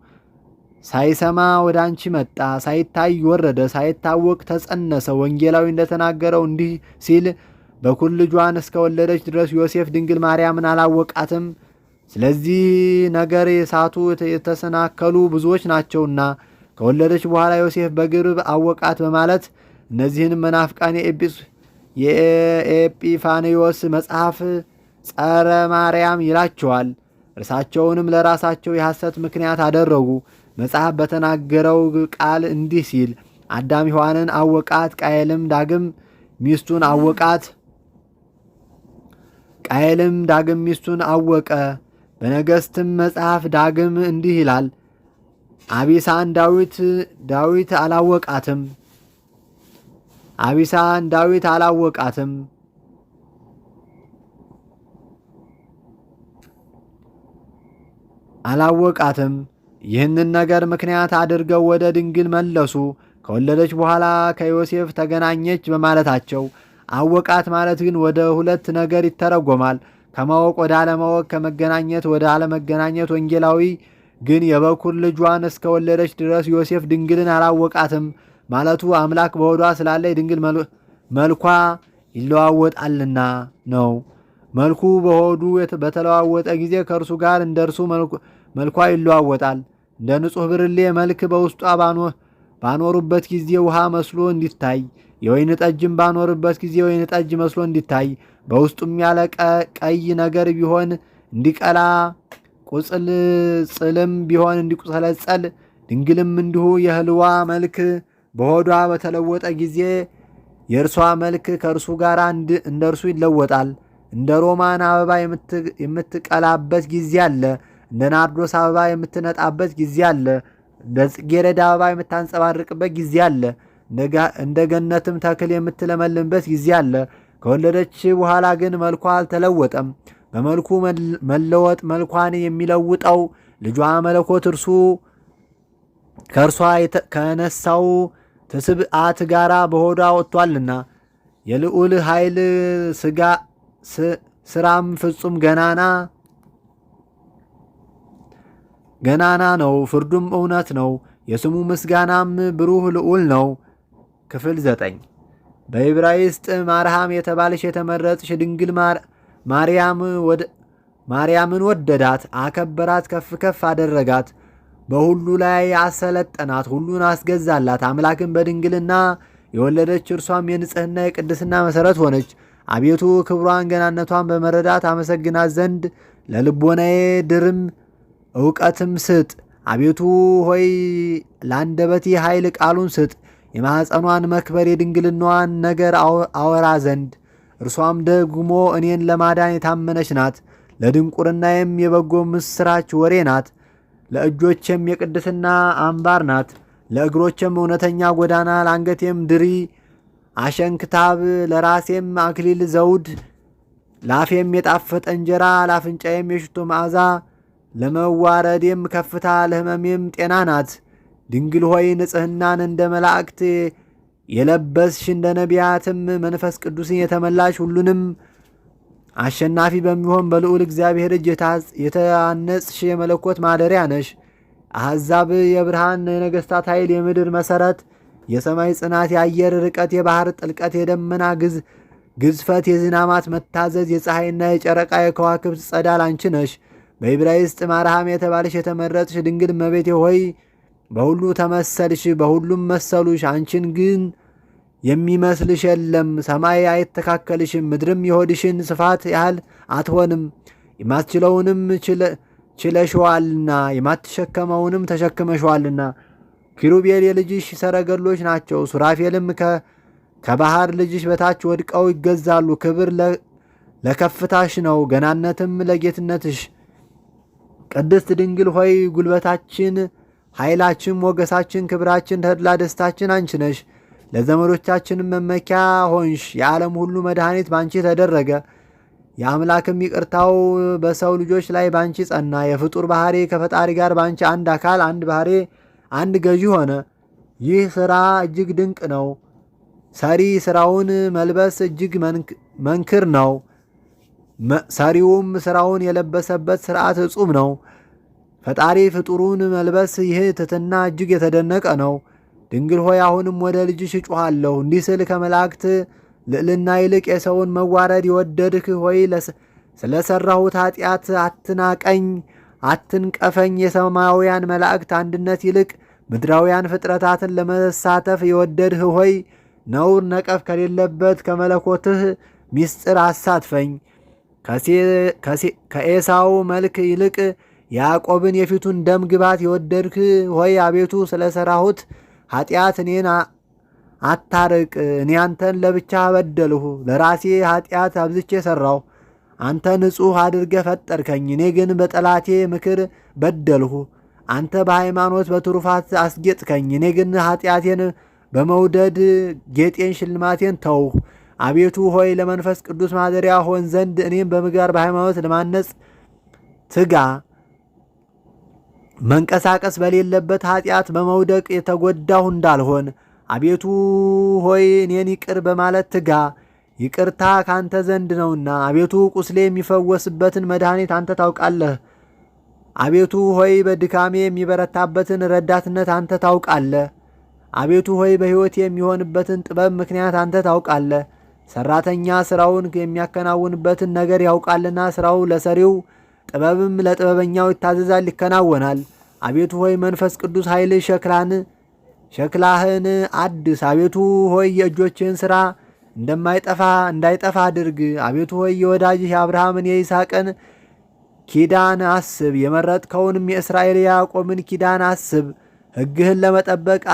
ሳይሰማ ወደ አንቺ መጣ፣ ሳይታይ ወረደ፣ ሳይታወቅ ተጸነሰ። ወንጌላዊ እንደተናገረው እንዲህ ሲል በኩር ልጇን እስከወለደች ድረስ ዮሴፍ ድንግል ማርያምን አላወቃትም። ስለዚህ ነገር የሳቱ የተሰናከሉ ብዙዎች ናቸውና ከወለደች በኋላ ዮሴፍ በግርብ አወቃት በማለት እነዚህንም መናፍቃን የኤጲፋንዮስ መጽሐፍ ጸረ ማርያም ይላቸዋል። እርሳቸውንም ለራሳቸው የሐሰት ምክንያት አደረጉ። መጽሐፍ በተናገረው ቃል እንዲህ ሲል አዳም ሔዋንን አወቃት፣ ቃየልም ዳግም ሚስቱን አወቀ። በነገሥትም መጽሐፍ ዳግም እንዲህ ይላል አቢሳን ዳዊት አላወቃትም። ይህንን ነገር ምክንያት አድርገው ወደ ድንግል መለሱ። ከወለደች በኋላ ከዮሴፍ ተገናኘች በማለታቸው። አወቃት ማለት ግን ወደ ሁለት ነገር ይተረጎማል። ከማወቅ ወደ አለማወቅ፣ ከመገናኘት ወደ አለመገናኘት። ወንጌላዊ ግን የበኩር ልጇን እስከወለደች ድረስ ዮሴፍ ድንግልን አላወቃትም። ማለቱ አምላክ በሆዷ ስላለ የድንግል መልኳ ይለዋወጣልና ነው። መልኩ በሆዱ በተለዋወጠ ጊዜ ከእርሱ ጋር እንደ እርሱ መልኳ ይለዋወጣል። እንደ ንጹሕ ብርሌ መልክ በውስጧ ባኖሩበት ጊዜ ውሃ መስሎ እንዲታይ፣ የወይን ጠጅም ባኖሩበት ጊዜ ወይን ጠጅ መስሎ እንዲታይ፣ በውስጡም ያለ ቀይ ነገር ቢሆን እንዲቀላ፣ ቁጽልጽልም ቢሆን እንዲቁሰለጸል፣ ድንግልም እንዲሁ የህልዋ መልክ በሆዷ በተለወጠ ጊዜ የእርሷ መልክ ከእርሱ ጋር እንደ እርሱ ይለወጣል። እንደ ሮማን አበባ የምትቀላበት ጊዜ አለ። እንደ ናርዶስ አበባ የምትነጣበት ጊዜ አለ። እንደ ጽጌረዳ አበባ የምታንጸባርቅበት ጊዜ አለ። እንደ ገነትም ተክል የምትለመልምበት ጊዜ አለ። ከወለደች በኋላ ግን መልኳ አልተለወጠም። በመልኩ መለወጥ መልኳን የሚለውጠው ልጇ መለኮት እርሱ ከእርሷ ከነሳው ትስብአት ጋራ በሆዷ ወጥቷልና የልዑል ኃይል ስራም ፍጹም ገናና ነው። ፍርዱም እውነት ነው። የስሙ ምስጋናም ብሩህ ልዑል ነው። ክፍል 9 በዕብራይስጥ ማርያም የተባለች የተመረጥሽ ድንግል ማርያምን ወደዳት፣ አከበራት፣ ከፍ ከፍ አደረጋት። በሁሉ ላይ አሰለጠናት፣ ሁሉን አስገዛላት። አምላክን በድንግልና የወለደች እርሷም የንጽሕና የቅድስና መሠረት ሆነች። አቤቱ ክብሯን ገናነቷን በመረዳት አመሰግናት ዘንድ ለልቦናዬ ድርም እውቀትም ስጥ። አቤቱ ሆይ ለአንደበቴ ኃይል ቃሉን ስጥ። የማኅፀኗን መክበር የድንግልናዋን ነገር አወራ ዘንድ እርሷም ደግሞ እኔን ለማዳን የታመነች ናት። ለድንቁርናዬም የበጎ ምስራች ወሬ ናት። ለእጆቼም የቅድስና አምባር ናት። ለእግሮቼም እውነተኛ ጎዳና፣ ለአንገቴም ድሪ አሸንክታብ፣ ለራሴም አክሊል ዘውድ፣ ላፌም የጣፈጠ እንጀራ፣ ለአፍንጫዬም የሽቶ መዓዛ፣ ለመዋረዴም ከፍታ፣ ለሕመሜም ጤና ናት። ድንግል ሆይ ንጽሕናን እንደ መላእክት የለበስሽ እንደ ነቢያትም መንፈስ ቅዱስን የተመላሽ ሁሉንም አሸናፊ በሚሆን በልዑል እግዚአብሔር እጅ የታነጽሽ የመለኮት ማደሪያ ነሽ። አሕዛብ የብርሃን የነገሥታት ኃይል፣ የምድር መሠረት፣ የሰማይ ጽናት፣ የአየር ርቀት፣ የባህር ጥልቀት፣ የደመና ግዝፈት፣ የዝናማት መታዘዝ፣ የፀሐይና የጨረቃ የከዋክብት ጸዳል አንቺ ነሽ። በዕብራይስጥ ማርያም የተባለሽ የተመረጥሽ ድንግል እመቤቴ ሆይ በሁሉ ተመሰልሽ፣ በሁሉም መሰሉሽ። አንቺን ግን የሚመስልሽ የለም። ሰማይ አይተካከልሽም፣ ምድርም የሆድሽን ስፋት ያህል አትሆንም። የማትችለውንም ችለሽዋልና የማትሸከመውንም ተሸክመሽዋልና። ኪሩቤል የልጅሽ ሰረገሎች ናቸው። ሱራፌልም ከባህር ልጅሽ በታች ወድቀው ይገዛሉ። ክብር ለከፍታሽ ነው፣ ገናነትም ለጌትነትሽ። ቅድስት ድንግል ሆይ ጉልበታችን፣ ኃይላችን፣ ሞገሳችን፣ ክብራችን፣ ተድላ ደስታችን አንቺ ነሽ። ለዘመዶቻችንም መመኪያ ሆንሽ። የዓለም ሁሉ መድኃኒት ባንቺ ተደረገ። የአምላክም ይቅርታው በሰው ልጆች ላይ ባንቺ ጸና። የፍጡር ባህሪ ከፈጣሪ ጋር ባንቺ አንድ አካል፣ አንድ ባህሪ፣ አንድ ገዢ ሆነ። ይህ ሥራ እጅግ ድንቅ ነው። ሰሪ ሥራውን መልበስ እጅግ መንክር ነው። ሰሪውም ሥራውን የለበሰበት ሥርዓት እጹም ነው። ፈጣሪ ፍጡሩን መልበስ ይህ ትሕትና እጅግ የተደነቀ ነው። ድንግል ሆይ አሁንም ወደ ልጅሽ እጮኻለሁ እንዲህ ስል ከመላእክት ልዕልና ይልቅ የሰውን መዋረድ የወደድክ ሆይ ስለ ሠራሁት ኃጢአት አትናቀኝ፣ አትንቀፈኝ። የሰማያውያን መላእክት አንድነት ይልቅ ምድራውያን ፍጥረታትን ለመሳተፍ የወደድህ ሆይ ነውር ነቀፍ ከሌለበት ከመለኮትህ ምስጢር አሳትፈኝ። ከኤሳው መልክ ይልቅ ያዕቆብን የፊቱን ደም ግባት የወደድክ ሆይ አቤቱ ስለ ሠራሁት ኃጢአት እኔን አታርቅ። እኔ አንተን ለብቻ በደልሁ፣ ለራሴ ኃጢአት አብዝቼ ሠራሁ። አንተ ንጹሕ አድርገህ ፈጠርከኝ፣ እኔ ግን በጠላቴ ምክር በደልሁ። አንተ በሃይማኖት በትሩፋት አስጌጥከኝ፣ እኔ ግን ኃጢአቴን በመውደድ ጌጤን ሽልማቴን ተውሁ። አቤቱ ሆይ ለመንፈስ ቅዱስ ማደሪያ ሆን ዘንድ እኔም በምግባር በሃይማኖት ለማነጽ ትጋ። መንቀሳቀስ በሌለበት ኃጢአት በመውደቅ የተጎዳሁ እንዳልሆን አቤቱ ሆይ እኔን ይቅር በማለት ትጋ። ይቅርታ ካንተ ዘንድ ነውና። አቤቱ ቁስሌ የሚፈወስበትን መድኃኒት አንተ ታውቃለህ። አቤቱ ሆይ በድካሜ የሚበረታበትን ረዳትነት አንተ ታውቃለህ። አቤቱ ሆይ በሕይወት የሚሆንበትን ጥበብ ምክንያት አንተ ታውቃለህ። ሠራተኛ ሥራውን የሚያከናውንበትን ነገር ያውቃልና ሥራው ለሰሪው ጥበብም ለጥበበኛው ይታዘዛል፣ ይከናወናል። አቤቱ ሆይ መንፈስ ቅዱስ ኃይል ሸክላህን አድስ። አቤቱ ሆይ የእጆችህን ሥራ እንዳይጠፋ አድርግ። አቤቱ ሆይ የወዳጅህ የአብርሃምን የይስሐቅን ኪዳን አስብ። የመረጥከውንም የእስራኤል የያዕቆብን ኪዳን አስብ። ሕግህን ለመጠበቅ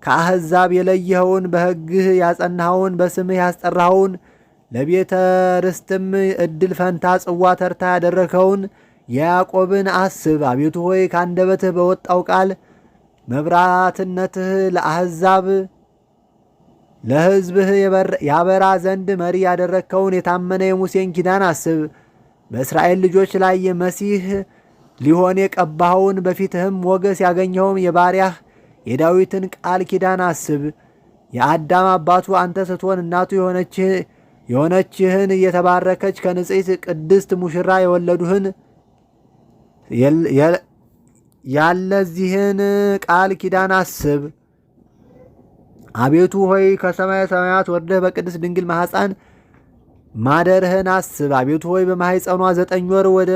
ከአሕዛብ የለየኸውን በሕግህ ያጸናኸውን በስምህ ያስጠራኸውን ለቤተ ርስትም ዕድል ፈንታ ጽዋ ተርታ ያደረግኸውን የያዕቆብን አስብ። አቤቱ ሆይ ካንደበትህ በወጣው ቃል መብራትነትህ ለአሕዛብ ለሕዝብህ ያበራ ዘንድ መሪ ያደረግከውን የታመነ የሙሴን ኪዳን አስብ። በእስራኤል ልጆች ላይ የመሲህ ሊሆን የቀባኸውን በፊትህም ሞገስ ያገኘውም የባሪያህ የዳዊትን ቃል ኪዳን አስብ። የአዳም አባቱ አንተ ስትሆን እናቱ የሆነችህን የተባረከች ከንጽሕት ቅድስት ሙሽራ የወለዱህን ያለዚህን ቃል ኪዳን አስብ። አቤቱ ሆይ ከሰማየ ሰማያት ወርደህ በቅድስት ድንግል ማኅፀን ማደርህን አስብ። አቤቱ ሆይ በማኅፀኗ 9 ወር ወደ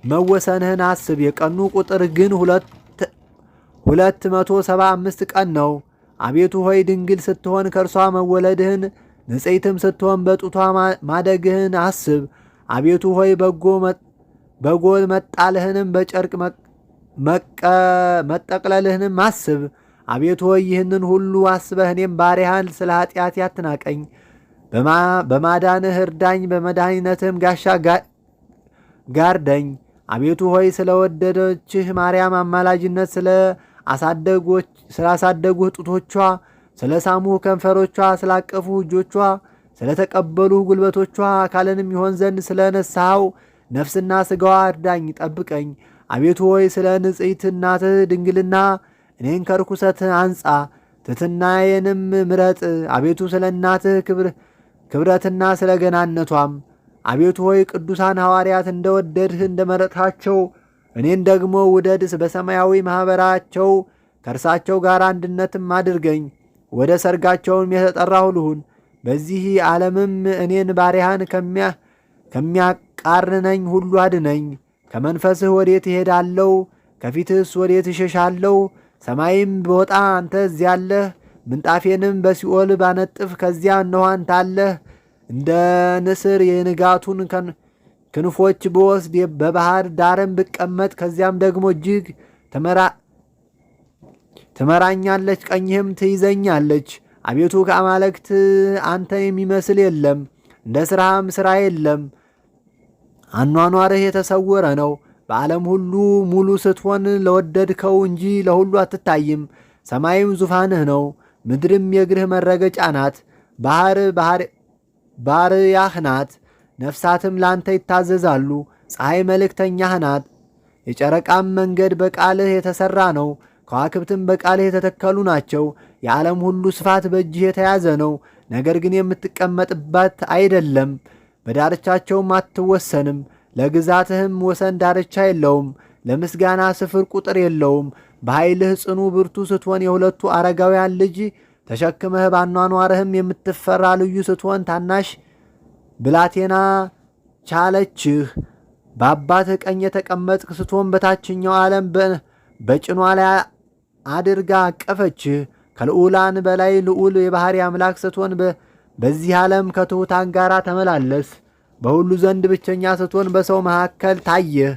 መወሰንህን አስብ። የቀኑ ቁጥር ግን 275 ቀን ነው። አቤቱ ሆይ ድንግል ስትሆን ከእርሷ መወለድህን ንጽሕትም ስትሆን በጡቷ ማደግህን አስብ። አቤቱ ሆይ በጎ መጣልህንም በጨርቅ መጠቅለልህንም አስብ። አቤቱ ሆይ ይህንን ሁሉ አስበህ እኔም ባሪያህን ስለ ኃጢአቴ አትናቀኝ። በማዳንህ እርዳኝ፣ በመድኃኒትህም ጋሻ ጋርደኝ። አቤቱ ሆይ ስለ ወደደችህ ማርያም አማላጅነት ስላሳደጉህ ጡቶቿ፣ ስለ ሳሙህ ከንፈሮቿ፣ ስላቀፉህ እጆቿ፣ ስለ ተቀበሉህ ጉልበቶቿ አካልንም ይሆን ዘንድ ስለ ነሳኸው ነፍስና ሥጋዋ እርዳኝ፣ ጠብቀኝ። አቤቱ ሆይ ስለ ንጽሕት እናትህ ድንግልና እኔን ከርኩሰት አንጻ፣ ትሕትናዬንም ምረጥ። አቤቱ ስለ እናትህ ክብረትና ስለ ገናነቷም አቤቱ ሆይ ቅዱሳን ሐዋርያት እንደወደድህ እንደመረጥሃቸው እኔን ደግሞ ውደድ። በሰማያዊ ማኅበራቸው ከእርሳቸው ጋር አንድነትም አድርገኝ። ወደ ሰርጋቸውም የተጠራሁ ልሁን። በዚህ ዓለምም እኔን ባሪያህን ከሚያቃርነኝ ሁሉ አድነኝ። ከመንፈስህ ወዴት እሄዳለሁ? ከፊትህስ ወዴት እሸሻለሁ? ሰማይም ብወጣ አንተ እዚያ አለህ። ምንጣፌንም በሲኦል ባነጥፍ ከዚያ እነሆ አንተ አለህ። እንደ ንስር የንጋቱን ክንፎች ብወስድ በባህር ዳርም ብቀመጥ ከዚያም ደግሞ እጅግ ትመራኛለች፣ ቀኝህም ትይዘኛለች። አቤቱ ከአማልክት አንተን የሚመስል የለም፣ እንደ ሥራህም ሥራ የለም። አኗኗርህ የተሰወረ ነው። በዓለም ሁሉ ሙሉ ስትሆን ለወደድከው እንጂ ለሁሉ አትታይም። ሰማይም ዙፋንህ ነው፣ ምድርም የእግርህ መረገጫ ናት። ባርያህ ናት፣ ነፍሳትም ላንተ ይታዘዛሉ። ፀሐይ መልእክተኛህ ናት። የጨረቃም መንገድ በቃልህ የተሠራ ነው፣ ከዋክብትም በቃልህ የተተከሉ ናቸው። የዓለም ሁሉ ስፋት በእጅህ የተያዘ ነው፣ ነገር ግን የምትቀመጥበት አይደለም። በዳርቻቸውም አትወሰንም። ለግዛትህም ወሰን ዳርቻ የለውም። ለምስጋና ስፍር ቁጥር የለውም። በኃይልህ ጽኑ ብርቱ ስትሆን የሁለቱ አረጋውያን ልጅ ተሸክመህ ባኗኗርህም የምትፈራ ልዩ ስትሆን ታናሽ ብላቴና ቻለችህ። በአባትህ ቀኝ የተቀመጥክ ስትሆን በታችኛው ዓለም በጭኗ ላይ አድርጋ አቀፈችህ። ከልዑላን በላይ ልዑል የባሕሪ አምላክ ስትሆን በዚህ ዓለም ከትሑታን ጋር ተመላለስ። በሁሉ ዘንድ ብቸኛ ስትሆን በሰው መካከል ታየህ።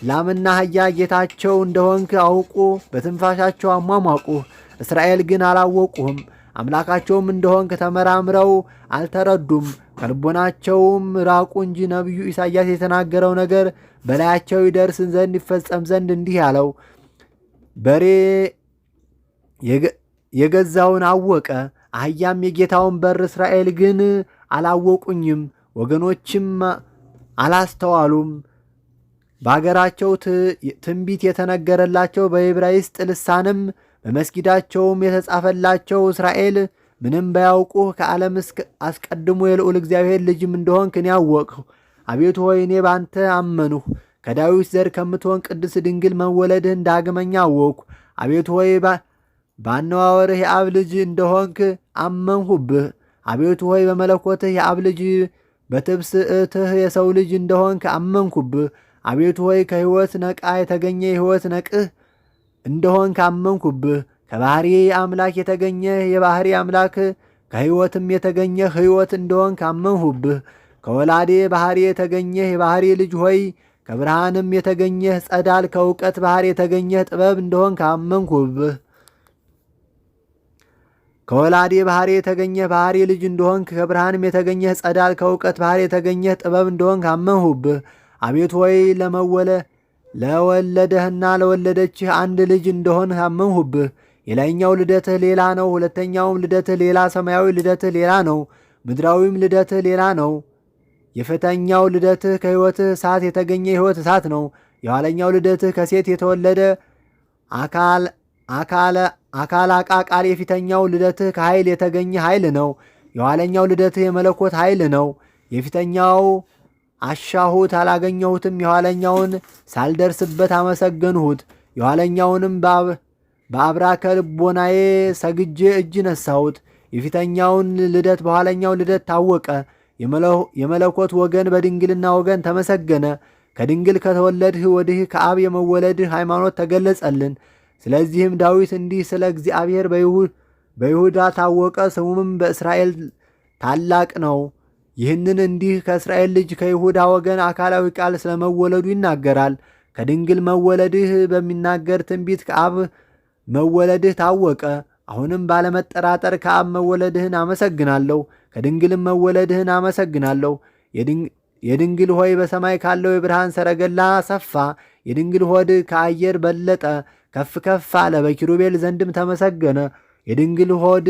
ላምና አህያ ጌታቸው እንደሆንክ አውቁ፣ በትንፋሻቸው አሟሟቁህ። እስራኤል ግን አላወቁህም። አምላካቸውም እንደሆንክ ተመራምረው አልተረዱም፣ ከልቦናቸውም ራቁ እንጂ። ነቢዩ ኢሳይያስ የተናገረው ነገር በላያቸው ይደርስ ዘንድ ይፈጸም ዘንድ እንዲህ ያለው በሬ የገዛውን አወቀ፣ አህያም የጌታውን በር። እስራኤል ግን አላወቁኝም፣ ወገኖችም አላስተዋሉም። በአገራቸው ትንቢት የተነገረላቸው በዕብራይስጥ ልሳንም በመስጊዳቸውም የተጻፈላቸው እስራኤል ምንም ባያውቁህ ከዓለም አስቀድሞ የልዑል እግዚአብሔር ልጅም እንደሆንክ እኔ አወቅሁ። አቤቱ ሆይ እኔ ባንተ አመንሁ፣ ከዳዊት ዘር ከምትሆን ቅድስት ድንግል መወለድህን ዳግመኛ አወቅሁ። አቤቱ ሆይ ባነዋወርህ የአብ ልጅ እንደሆንክ አመንሁብህ። አቤቱ ሆይ በመለኮትህ የአብ ልጅ በትብስእትህ የሰው ልጅ እንደሆንክ አመንኩብህ። አቤቱ ሆይ ከሕይወት ነቃ የተገኘ የሕይወት ነቅህ እንደሆንክ አመንኩብህ። ከባሕሪ አምላክ የተገኘህ የባሕሪ አምላክ ከሕይወትም የተገኘህ ሕይወት እንደሆንክ አመንሁብህ። ከወላዴ ባሕሪ የተገኘህ የባሕሪ ልጅ ሆይ ከብርሃንም የተገኘህ ጸዳል ከእውቀት ባሕሪ የተገኘህ ጥበብ እንደሆንክ አመንኩብህ። ከወላዴ ባሕሪ የተገኘህ ባሕሪ ልጅ እንደሆንክ ከብርሃንም የተገኘህ ጸዳል ከእውቀት ባሕሪ የተገኘህ ጥበብ እንደሆንክ አመንሁብህ። አቤቱ ሆይ ለወለደህና ለወለደችህ አንድ ልጅ እንደሆንህ አመንሁብህ። የላይኛው ልደትህ ሌላ ነው፣ ሁለተኛውም ልደትህ ሌላ፣ ሰማያዊ ልደትህ ሌላ ነው፣ ምድራዊም ልደትህ ሌላ ነው። የፊተኛው ልደትህ ከሕይወትህ እሳት የተገኘ የሕይወት እሳት ነው። የኋለኛው ልደትህ ከሴት የተወለደ አካል ቃል። የፊተኛው ልደትህ ከኃይል የተገኘ ኃይል ነው። የኋለኛው ልደትህ የመለኮት ኃይል ነው። የፊተኛው አሻሁት አላገኘሁትም፣ የኋለኛውን ሳልደርስበት አመሰገንሁት። የኋለኛውንም በአብራከ ልቦናዬ ሰግጄ እጅ ነሳሁት። የፊተኛውን ልደት በኋለኛው ልደት ታወቀ። የመለኮት ወገን በድንግልና ወገን ተመሰገነ። ከድንግል ከተወለድህ ወዲህ ከአብ የመወለድህ ሃይማኖት ተገለጸልን። ስለዚህም ዳዊት እንዲህ ስለ እግዚአብሔር በይሁዳ ታወቀ፣ ስሙም በእስራኤል ታላቅ ነው። ይህንን እንዲህ ከእስራኤል ልጅ ከይሁዳ ወገን አካላዊ ቃል ስለመወለዱ ይናገራል። ከድንግል መወለድህ በሚናገር ትንቢት ከአብ መወለድህ ታወቀ። አሁንም ባለመጠራጠር ከአብ መወለድህን አመሰግናለሁ፣ ከድንግልም መወለድህን አመሰግናለሁ። የድንግል ሆይ በሰማይ ካለው የብርሃን ሰረገላ ሰፋ። የድንግል ሆድ ከአየር በለጠ፣ ከፍ ከፍ አለ፣ በኪሩቤል ዘንድም ተመሰገነ። የድንግል ሆድ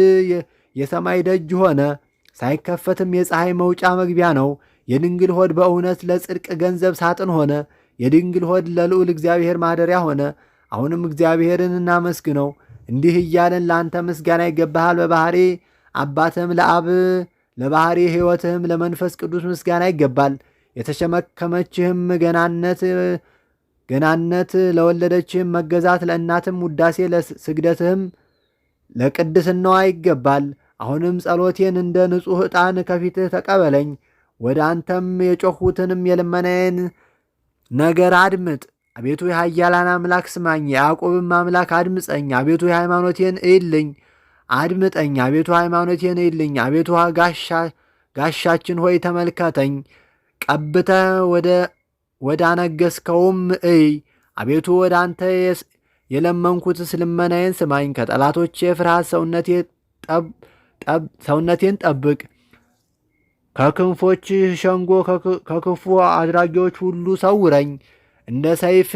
የሰማይ ደጅ ሆነ፣ ሳይከፈትም የፀሐይ መውጫ መግቢያ ነው። የድንግል ሆድ በእውነት ለጽድቅ ገንዘብ ሳጥን ሆነ። የድንግል ሆድ ለልዑል እግዚአብሔር ማደሪያ ሆነ። አሁንም እግዚአብሔርን እናመስግነው፣ እንዲህ እያለን ለአንተ ምስጋና ይገባሃል። በባሕሪ አባትህም ለአብ ለባሕሪ ሕይወትህም ለመንፈስ ቅዱስ ምስጋና ይገባል። የተሸመከመችህም ገናነት ለወለደችህም መገዛት ለእናትም ውዳሴ ለስግደትህም ለቅድስናዋ ይገባል። አሁንም ጸሎቴን እንደ ንጹሕ ዕጣን ከፊትህ ተቀበለኝ። ወደ አንተም የጮኽሁትንም የልመናዬን ነገር አድምጥ። አቤቱ የኃያላን አምላክ ስማኝ፣ የያዕቆብም አምላክ አድምፀኝ። አቤቱ የሃይማኖቴን እይልኝ አድምጠኝ። አቤቱ ሃይማኖቴን እይልኝ። አቤቱ ጋሻችን ሆይ ተመልከተኝ፣ ቀብተህ ወደ አነገስከውም እይ። አቤቱ ወደ አንተ የለመንኩትስ ልመናዬን ስማኝ። ከጠላቶቼ ፍርሃት ሰውነቴን ጠብቅ። ከክንፎች ሸንጎ ከክፉ አድራጊዎች ሁሉ ሰውረኝ። እንደ ሰይፍ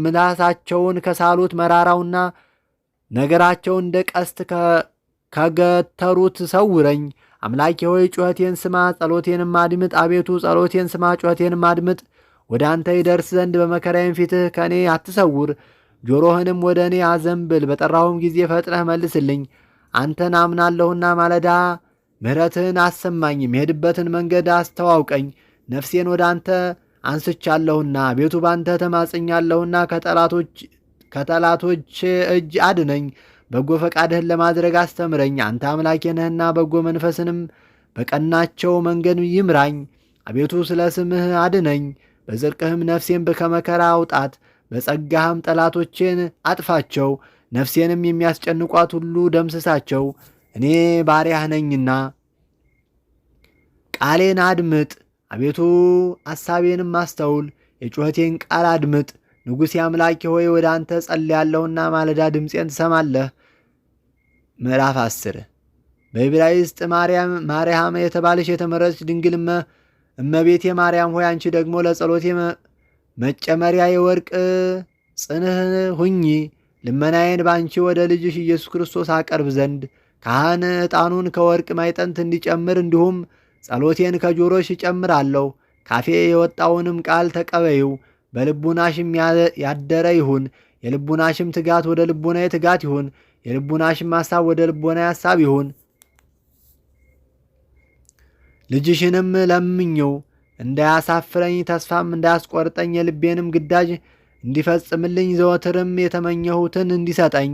ምላሳቸውን ከሳሉት መራራውና ነገራቸው እንደ ቀስት ከገተሩት ሰውረኝ። አምላኬ ሆይ ጩኸቴን ስማ፣ ጸሎቴንም አድምጥ። አቤቱ ጸሎቴን ስማ፣ ጩኸቴንም አድምጥ። ወደ አንተ ይደርስ ዘንድ በመከራዬም ፊትህ ከእኔ አትሰውር። ጆሮህንም ወደ እኔ አዘንብል፣ በጠራሁም ጊዜ ፈጥነህ መልስልኝ። አንተን አምናለሁና ማለዳ ምሕረትህን አሰማኝ፣ የምሄድበትን መንገድ አስተዋውቀኝ። ነፍሴን ወደ አንተ አንስቻለሁና አቤቱ ባንተ ተማጽኛለሁና ከጠላቶች እጅ አድነኝ። በጎ ፈቃድህን ለማድረግ አስተምረኝ። አንተ አምላኬ ነህና በጎ መንፈስንም በቀናቸው መንገድ ይምራኝ። አቤቱ ስለ ስምህ አድነኝ፣ በጽድቅህም ነፍሴን ከመከራ አውጣት። በጸጋህም ጠላቶቼን አጥፋቸው፣ ነፍሴንም የሚያስጨንቋት ሁሉ ደምስሳቸው። እኔ ባሪያህ ነኝና ቃሌን አድምጥ። አቤቱ አሳቤንም አስተውል፣ የጩኸቴን ቃል አድምጥ። ንጉሴ አምላኬ ሆይ ወደ አንተ ጸልያለሁና ማለዳ ድምፄን ትሰማለህ። ምዕራፍ 10 በዕብራይስጥ ማርያም የተባለች የተመረጠች ድንግል እመቤቴ ማርያም ሆይ አንቺ ደግሞ ለጸሎቴ መጨመሪያ የወርቅ ጽንህ ሁኚ። ልመናዬን በአንቺ ወደ ልጅሽ ኢየሱስ ክርስቶስ አቀርብ ዘንድ ካህን ዕጣኑን ከወርቅ ማይጠንት እንዲጨምር እንዲሁም ጸሎቴን ከጆሮሽ እጨምራለሁ። ካፌ የወጣውንም ቃል ተቀበይው። በልቡናሽም ያደረ ይሁን። የልቡናሽም ትጋት ወደ ልቡናዬ ትጋት ይሁን። የልቡናሽም ሐሳብ ወደ ልቦናዬ ሐሳብ ይሁን። ልጅሽንም ለምኝው እንዳያሳፍረኝ ተስፋም እንዳያስቆርጠኝ የልቤንም ግዳጅ እንዲፈጽምልኝ ዘወትርም የተመኘሁትን እንዲሰጠኝ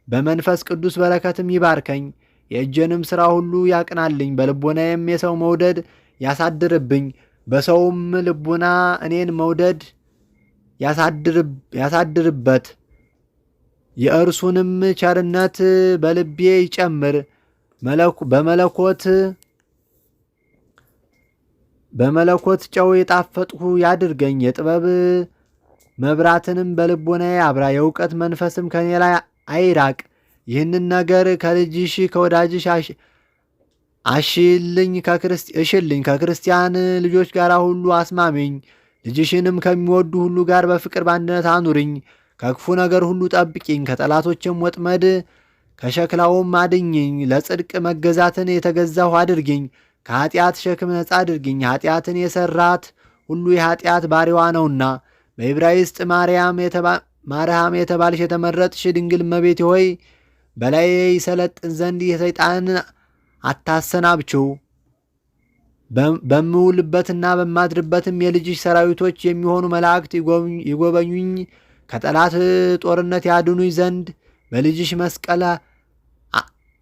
በመንፈስ ቅዱስ በረከትም ይባርከኝ። የእጄንም ሥራ ሁሉ ያቅናልኝ። በልቦናዬም የሰው መውደድ ያሳድርብኝ። በሰውም ልቡና እኔን መውደድ ያሳድርበት። የእርሱንም ቸርነት በልቤ ይጨምር። በመለኮት ጨው የጣፈጥሁ ያድርገኝ። የጥበብ መብራትንም በልቦናዬ አብራ። የእውቀት መንፈስም ከኔ ላይ አይራቅ። ይህንን ነገር ከልጅሽ ከወዳጅሽ እሽልኝ ከክርስቲያን ልጆች ጋር ሁሉ አስማሚኝ። ልጅሽንም ከሚወዱ ሁሉ ጋር በፍቅር በአንድነት አኑርኝ። ከክፉ ነገር ሁሉ ጠብቂኝ። ከጠላቶችም ወጥመድ ከሸክላውም አድኝኝ። ለጽድቅ መገዛትን የተገዛሁ አድርጊኝ። ከኀጢአት ሸክም ነጻ አድርጊኝ። ኀጢአትን የሠራት ሁሉ የኀጢአት ባሪዋ ነውና። በዕብራይስጥ ማርያም የተባልሽ የተመረጥሽ ድንግል እመቤቴ ሆይ በላይ ይሰለጥን ዘንድ የሰይጣንን አታሰናብችው። በምውልበትና በማድርበትም የልጅሽ ሰራዊቶች የሚሆኑ መላእክት ይጎበኙኝ። ከጠላት ጦርነት ያድኑኝ ዘንድ በልጅሽ መስቀል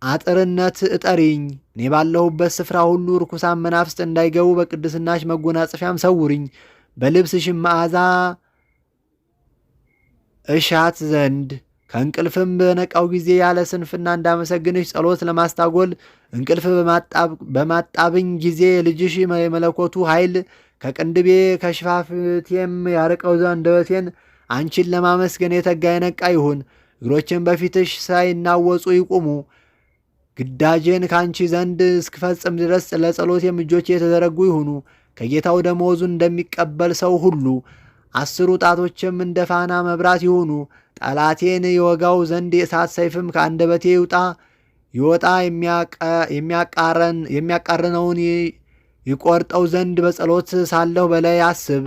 አጥርነት እጠሪኝ። እኔ ባለሁበት ስፍራ ሁሉ ርኩሳን መናፍስት እንዳይገቡ በቅድስናሽ መጎናጸፊያም ሰውርኝ። በልብስሽም መዓዛ እሻት ዘንድ ከእንቅልፍም በነቃው ጊዜ ያለ ስንፍና እንዳመሰግንሽ ጸሎት ለማስታጎል እንቅልፍ በማጣብኝ ጊዜ የልጅሽ የመለኮቱ ኃይል ከቅንድቤ ከሽፋፍቴም ያርቀው ዘንድ አንደበቴን አንቺን ለማመስገን የተጋ የነቃ ይሁን። እግሮችን በፊትሽ ሳይናወጹ ይቁሙ። ግዳጄን ከአንቺ ዘንድ እስክፈጽም ድረስ ለጸሎቴም እጆቼ የተዘረጉ ይሁኑ። ከጌታው ደመወዙን እንደሚቀበል ሰው ሁሉ 10 ጣቶችም እንደ ፋና መብራት ይሁኑ። ጠላቴን የወጋው ዘንድ የእሳት ሰይፍም ከአንደበቴ ይወጣ። የሚያቃርነውን ይቆርጠው ዘንድ በጸሎት ሳለሁ በላይ አስብ።